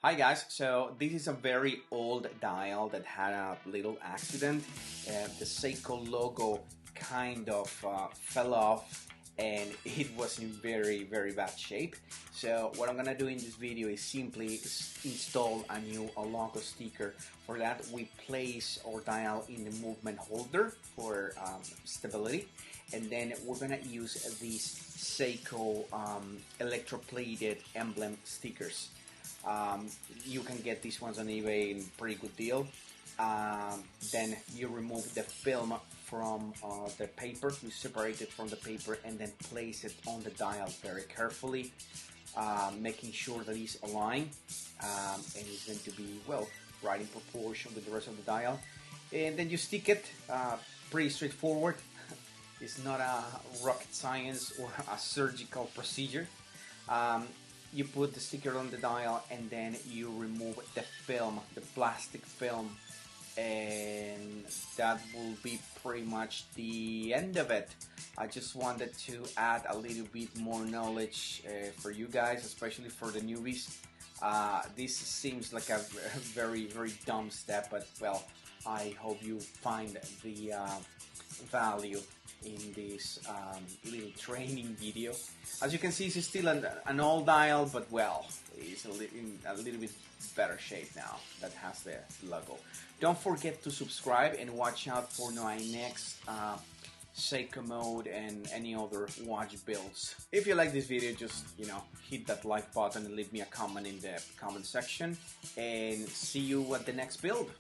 Hi guys, so this is a very old dial that had a little accident. The Seiko logo kind of fell off and it was in very bad shape. So what I'm gonna do in this video is simply install a new logo sticker. For that we place our dial in the movement holder for stability, and then we're gonna use these Seiko electroplated emblem stickers. You can get these ones on eBay in pretty good deal. Then you remove the film from the paper, you separate it from the paper and then place it on the dial very carefully, making sure that it's aligned and it's going to be, well, right in proportion with the rest of the dial. And then you stick it, pretty straightforward. It's not a rocket science or a surgical procedure. You put the sticker on the dial and then you remove the film, the plastic film, and that will be pretty much the end of it. I just wanted to add a little bit more knowledge for you guys, especially for the newbies. This seems like a very dumb step, but well, I hope you find the value in this little training video. As you can see, it's still an old dial, but well, it's in a little bit better shape now that has the logo. Don't forget to subscribe and watch out for my next Seiko mode and any other watch builds. If you like this video, just hit that like button and leave me a comment in the comment section, and see you at the next build.